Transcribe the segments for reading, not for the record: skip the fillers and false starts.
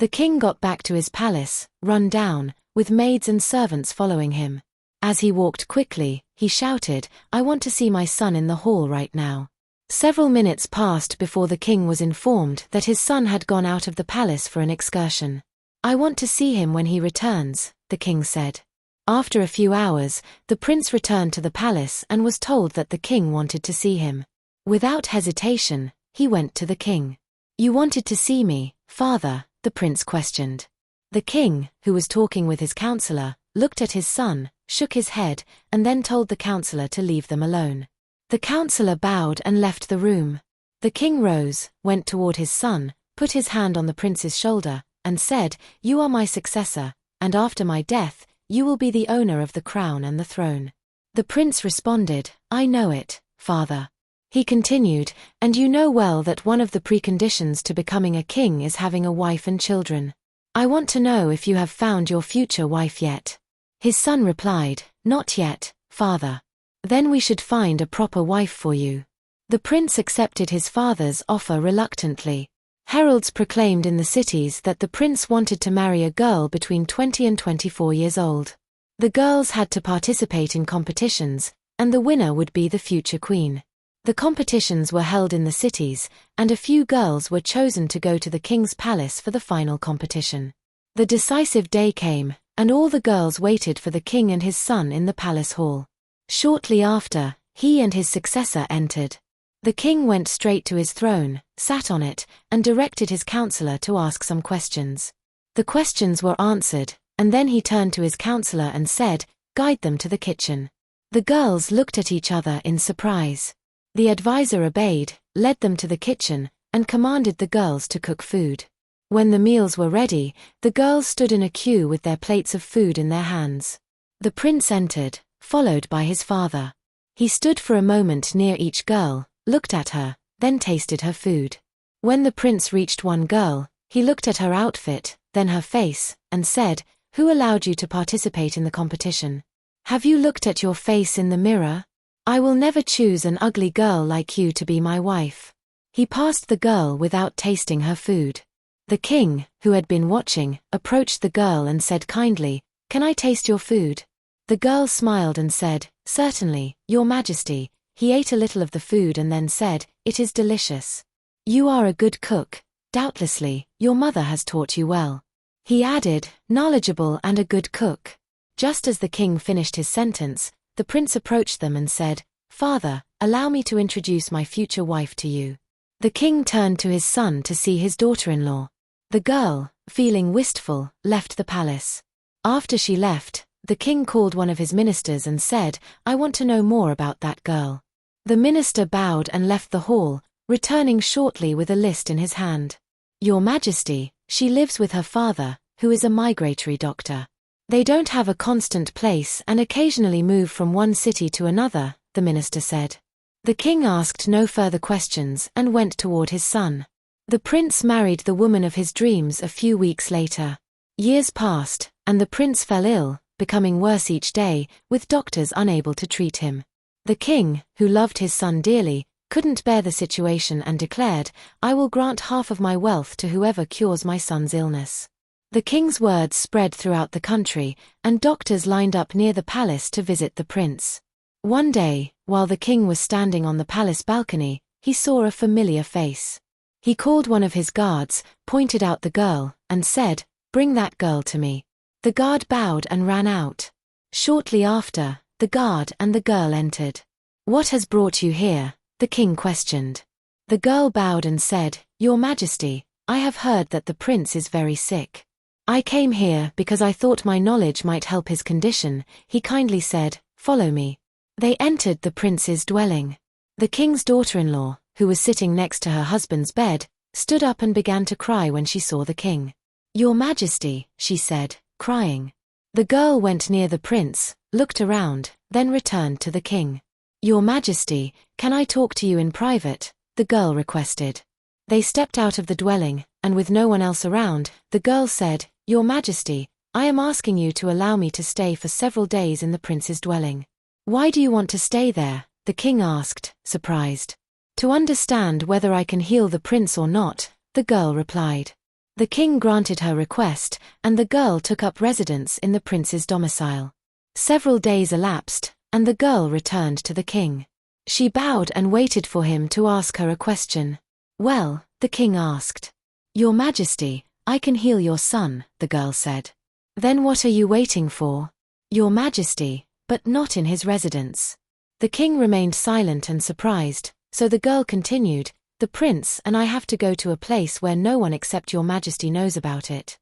The king got back to his palace, run down, with maids and servants following him. As he walked quickly, he shouted, "I want to see my son in the hall right now." Several minutes passed before the king was informed that his son had gone out of the palace for an excursion. "I want to see him when he returns," the king said. After a few hours, the prince returned to the palace and was told that the king wanted to see him. Without hesitation, he went to the king. "You wanted to see me, father?" the prince questioned. The king, who was talking with his counselor, looked at his son, shook his head, and then told the counselor to leave them alone. The counselor bowed and left the room. The king rose, went toward his son, put his hand on the prince's shoulder, and said, "You are my successor, and after my death, you will be the owner of the crown and the throne." The prince responded, "I know it, father." He continued, "And you know well that one of the preconditions to becoming a king is having a wife and children. I want to know if you have found your future wife yet." His son replied, "Not yet, father." "Then we should find a proper wife for you." The prince accepted his father's offer reluctantly. Heralds proclaimed in the cities that the prince wanted to marry a girl between 20 and 24 years old. The girls had to participate in competitions, and the winner would be the future queen. The competitions were held in the cities, and a few girls were chosen to go to the king's palace for the final competition. The decisive day came, and all the girls waited for the king and his son in the palace hall. Shortly after, he and his successor entered. The king went straight to his throne, sat on it, and directed his counselor to ask some questions. The questions were answered, and then he turned to his counselor and said, "Guide them to the kitchen." The girls looked at each other in surprise. The advisor obeyed, led them to the kitchen, and commanded the girls to cook food. When the meals were ready, the girls stood in a queue with their plates of food in their hands. The prince entered, followed by his father. He stood for a moment near each girl, looked at her, then tasted her food. When the prince reached one girl, he looked at her outfit, then her face, and said, "Who allowed you to participate in the competition? Have you looked at your face in the mirror? I will never choose an ugly girl like you to be my wife." He passed the girl without tasting her food. The king, who had been watching, approached the girl and said kindly, "Can I taste your food?" The girl smiled and said, "Certainly, Your Majesty." He ate a little of the food and then said, "It is delicious. You are a good cook. Doubtlessly, your mother has taught you well." He added, "Knowledgeable and a good cook." Just as the king finished his sentence, the prince approached them and said, "Father, allow me to introduce my future wife to you." The king turned to his son to see his daughter-in-law. The girl, feeling wistful, left the palace. After she left, the king called one of his ministers and said, "I want to know more about that girl." The minister bowed and left the hall, returning shortly with a list in his hand. "Your Majesty, she lives with her father, who is a migratory doctor. They don't have a constant place and occasionally move from one city to another," the minister said. The king asked no further questions and went toward his son. The prince married the woman of his dreams a few weeks later. Years passed, and the prince fell ill, becoming worse each day, with doctors unable to treat him. The king, who loved his son dearly, couldn't bear the situation and declared, "I will grant half of my wealth to whoever cures my son's illness." The king's words spread throughout the country, and doctors lined up near the palace to visit the prince. One day, while the king was standing on the palace balcony, he saw a familiar face. He called one of his guards, pointed out the girl, and said, "Bring that girl to me." The guard bowed and ran out. Shortly after, the guard and the girl entered. "What has brought you here?" the king questioned. The girl bowed and said, "Your Majesty, I have heard that the prince is very sick. I came here because I thought my knowledge might help his condition." He kindly said, "Follow me." They entered the prince's dwelling. The king's daughter-in-law, who was sitting next to her husband's bed, stood up and began to cry when she saw the king. "Your Majesty," she said, crying. The girl went near the prince, looked around, then returned to the king. "Your Majesty, can I talk to you in private?" the girl requested. They stepped out of the dwelling, and with no one else around, the girl said, "Your Majesty, I am asking you to allow me to stay for several days in the prince's dwelling." "Why do you want to stay there?" the king asked, surprised. "To understand whether I can heal the prince or not," the girl replied. The king granted her request, and the girl took up residence in the prince's domicile. Several days elapsed, and the girl returned to the king. She bowed and waited for him to ask her a question. "Well," the king asked. "Your Majesty, I can heal your son," the girl said. "Then what are you waiting for?" "Your Majesty, but not in his residence." The king remained silent and surprised, so the girl continued, "The prince and I have to go to a place where no one except your Majesty knows about it."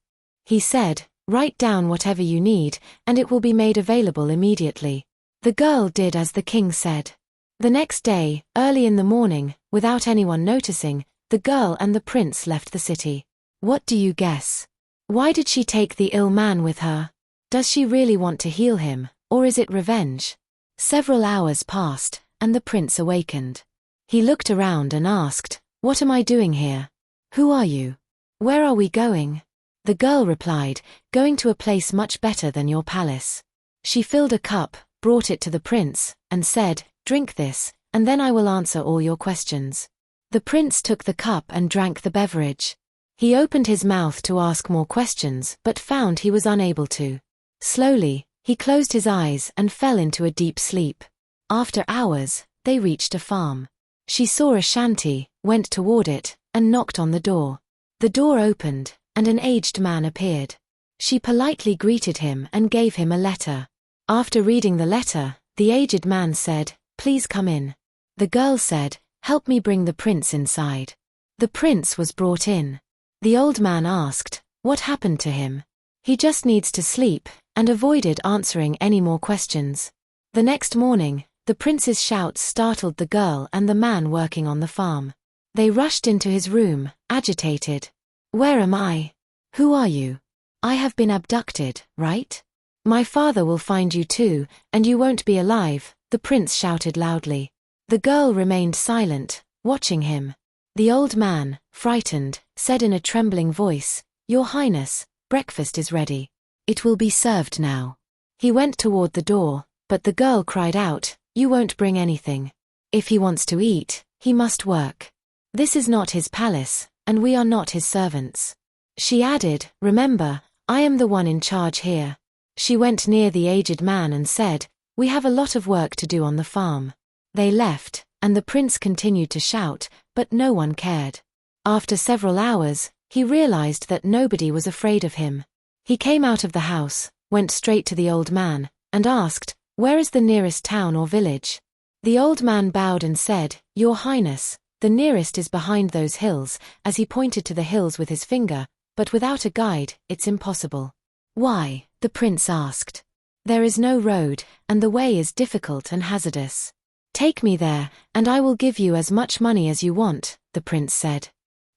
He said, "Write down whatever you need, and it will be made available immediately." The girl did as the king said. The next day, early in the morning, without anyone noticing, the girl and the prince left the city. What do you guess? Why did she take the ill man with her? Does she really want to heal him, or is it revenge? Several hours passed, and the prince awakened. He looked around and asked, "What am I doing here? Who are you? Where are we going?" The girl replied, "Going to a place much better than your palace." She filled a cup, brought it to the prince, and said, "Drink this, and then I will answer all your questions." The prince took the cup and drank the beverage. He opened his mouth to ask more questions but found he was unable to. Slowly, he closed his eyes and fell into a deep sleep. After hours, they reached a farm. She saw a shanty, went toward it, and knocked on the door. The door opened, and an aged man appeared. She politely greeted him and gave him a letter. After reading the letter, the aged man said, "Please come in." The girl said, "Help me bring the prince inside." The prince was brought in. The old man asked, "What happened to him?" "He just needs to sleep," and avoided answering any more questions. The next morning, the prince's shouts startled the girl and the man working on the farm. They rushed into his room, agitated. "Where am I? Who are you? I have been abducted, right? My father will find you too, and you won't be alive," the prince shouted loudly. The girl remained silent, watching him. The old man, frightened, said in a trembling voice, "Your Highness, breakfast is ready. It will be served now." He went toward the door, but the girl cried out, "You won't bring anything. If he wants to eat, he must work. This is not his palace, and we are not his servants." She added, "Remember, I am the one in charge here." She went near the aged man and said, "We have a lot of work to do on the farm." They left, and the prince continued to shout, but no one cared. After several hours, he realized that nobody was afraid of him. He came out of the house, went straight to the old man, and asked, "Where is the nearest town or village?" The old man bowed and said, "Your Highness, the nearest is behind those hills," as he pointed to the hills with his finger, "but without a guide, it's impossible." "Why?" the prince asked. "There is no road, and the way is difficult and hazardous." "Take me there, and I will give you as much money as you want," the prince said.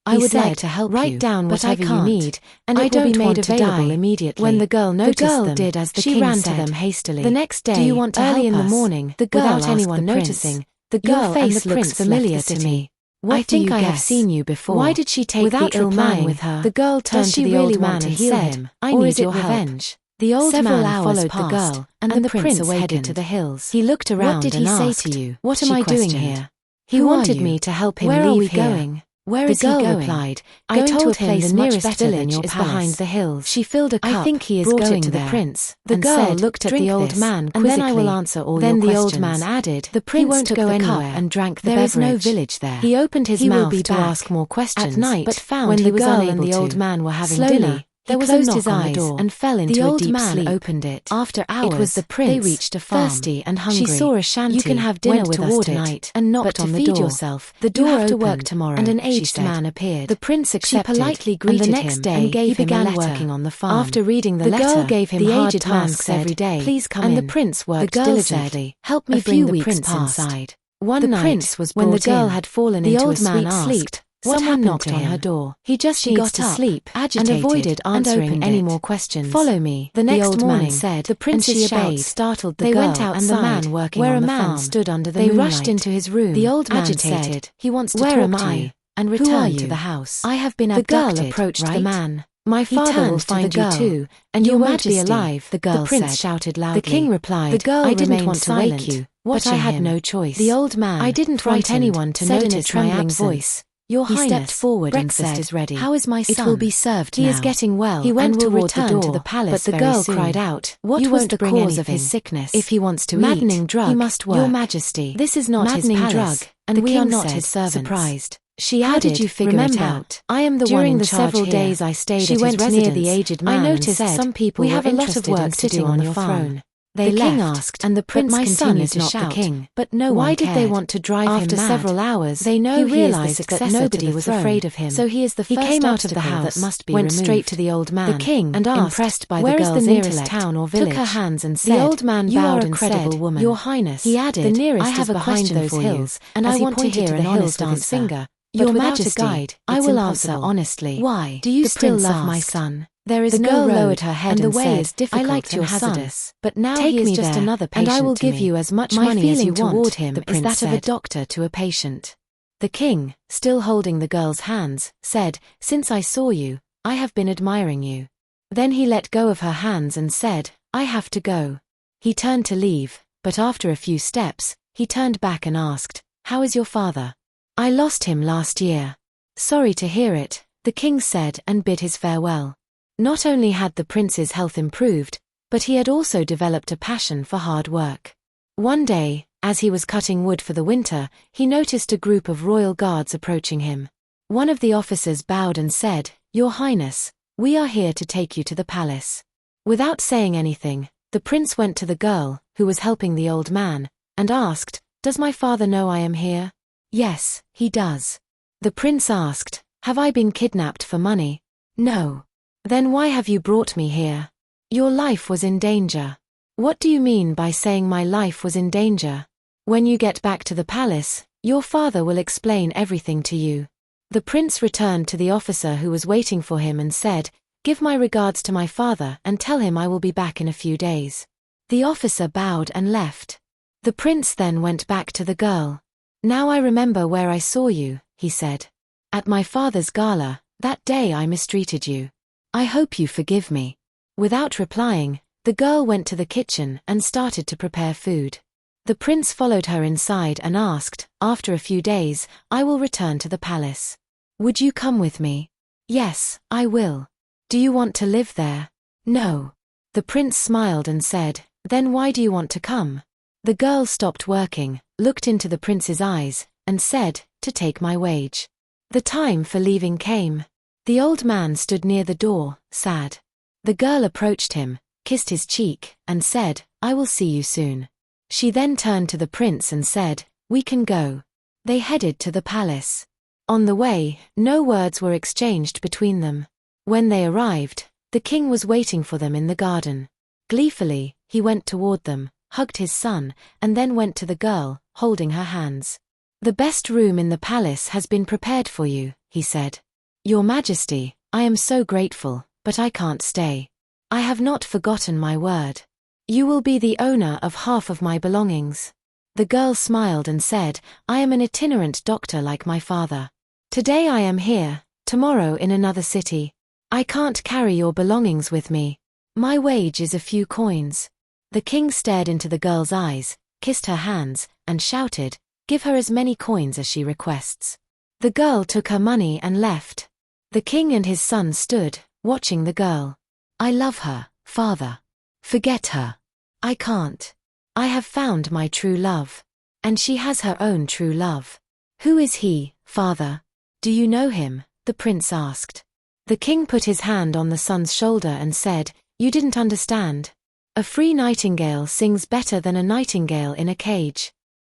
"I would like to help you, write down whatever you need, and it will be made available immediately." When the girl noticed them, did as the king ran to them hastily. The next day, "Do you want to early in the morning?" the girl without anyone noticing. "The girl face looks familiar to me. I think I have seen you before." Why did she take the ill man with her? The girl turned to the old man and said, "I need your revenge." The old man followed the girl, and the prince headed to the hills. He looked around. "What did he say to you?" "What am I doing here?" "He wanted me to help him leave here." "Where are we going?" "Where is he going?" The girl replied, "I told him the nearest village is behind the hills." She filled a cup, "I think he is going to the prince." The girl looked at the old man quizzically, "And then I will answer all your questions." Then the old man added, "The prince won't go anywhere," and drank the beverage. "There is no village there." He opened his mouth to ask more questions at night, but found when the girl and the old man were having dinner. There was a knock on the door and fell into a deep sleep. The old man opened it. After hours, it was the prince. They reached a farm. Thirsty and hungry. She saw a shanty. "You can have dinner with us tonight," and knocked on the door. "But to feed yourself, the door opened, to work tomorrow," and an aged man appeared. The prince accepted. She politely greeted him, and the next day he began working on the farm. After reading the letter, the girl gave him hard tasks every day. "Please come in." And the prince worked diligently. "Help me bring the prince inside." One night, when the girl had fallen into a sweet sleep, someone knocked on her door. He just got to sleep, agitated, and avoided answering any more questions. "Follow me," the next morning said. The prince's shout startled the girl. They went outside, and the man working where on the farm stood under the moonlight. They rushed into his room. The old man said, "He wants to talk to you," and returned to the house. "I have been abducted." The girl approached the man. "My father will find you too, and you won't be alive," the girl said. The prince shouted loudly. The king replied, "The girl, I didn't want to wake you, but I had no choice." The old man, "I didn't want anyone to notice my absence." Your He Highness, stepped forward breakfast and said, is ready. "How is my son? It will be served He now." is getting well. He went and will toward the return door, to the palace but the very girl soon. cried out, What "You was won't the bring cause anything. of his sickness? If he wants to Maddening eat, drug, he must work. Your Majesty. This is not Maddening his drug, palace, and the we king are not said, his servants." surprised. She How added, did you figure it "Remember, out? I am the During one in the charge several here." days I stayed She at his went near residence, the aged I man and noticed said, some people "We were have a lot of interested work in to sitting do on on the your farm." throne. They The king left, asked, and the prince "But my son continued is to not the shout, king." but no Why one did they cared. want to drive him After mad? several hours, They know he he is the realized that successor nobody to the was throne, afraid of him. so he is the He first came out of the obstacle house, that must be went removed. straight to the old man, The king, and asked, impressed by "Where the is the girl's nearest intellect, town or took village?" her hands and The said, old man "You bowed are a and credible said, woman. "Your Highness, He added, the nearest "I have is a behind question those for you, hills, and as I he want to pointed hear to an the hills honest with his answer. finger. Your But without a Majesty, guide, I it's will impossible. answer honestly. Why? Do you The still prince love my asked. son? There is The no girl road, lowered her head and the and way said, is difficult "I liked and your son, hazardous. but now Take he is me just there, another and patient I will to give me." you as much My money as you feeling want, toward him the is prince that of a said. doctor to a patient. The king, still holding the girl's hands, said, "Since I saw you, I have been admiring you." Then he let go of her hands and said, "I have to go." He turned to leave, but after a few steps, he turned back and asked, "How is your father?" "I lost him last year." "Sorry to hear it," the king said and bid his farewell. Not only had the prince's health improved, but he had also developed a passion for hard work. One day, as he was cutting wood for the winter, he noticed a group of royal guards approaching him. One of the officers bowed and said, "Your Highness, we are here to take you to the palace." Without saying anything, the prince went to the girl, who was helping the old man, and asked, "Does my father know I am here?" "Yes, he does." The prince asked, "Have I been kidnapped for money?" "No." "Then why have you brought me here?" "Your life was in danger." "What do you mean by saying my life was in danger?" "When you get back to the palace, your father will explain everything to you." The prince returned to the officer who was waiting for him and said, "Give my regards to my father and tell him I will be back in a few days." The officer bowed and left. The prince then went back to the girl. "Now I remember where I saw you," he said. "At my father's gala, that day I mistreated you. I hope you forgive me." Without replying, the girl went to the kitchen and started to prepare food. The prince followed her inside and asked, after a few days, "I will return to the palace. Would you come with me?" "Yes, I will." "Do you want to live there?" "No." The prince smiled and said, "Then why do you want to come?" The girl stopped working, looked into the prince's eyes, and said, "To take my wage." The time for leaving came. The old man stood near the door, sad. The girl approached him, kissed his cheek, and said, "I will see you soon." She then turned to the prince and said, "We can go." They headed to the palace. On the way, no words were exchanged between them. When they arrived, the king was waiting for them in the garden. Gleefully, he went toward them, hugged his son, and then went to the girl, holding her hands. "The best room in the palace has been prepared for you," he said. "Your Majesty, I am so grateful, but I can't stay. I have not forgotten my word. You will be the owner of half of my belongings." The girl smiled and said, "I am an itinerant doctor like my father. Today I am here, tomorrow in another city. I can't carry your belongings with me. My wage is a few coins." The king stared into the girl's eyes, kissed her hands, and shouted, "Give her as many coins as she requests." The girl took her money and left. The king and his son stood, watching the girl. "I love her, father. Forget her." "I can't. I have found my true love. And she has her own true love." "Who is he, father? Do you know him?" the prince asked. The king put his hand on the son's shoulder and said, "You didn't understand. A free nightingale sings better than a nightingale in a cage."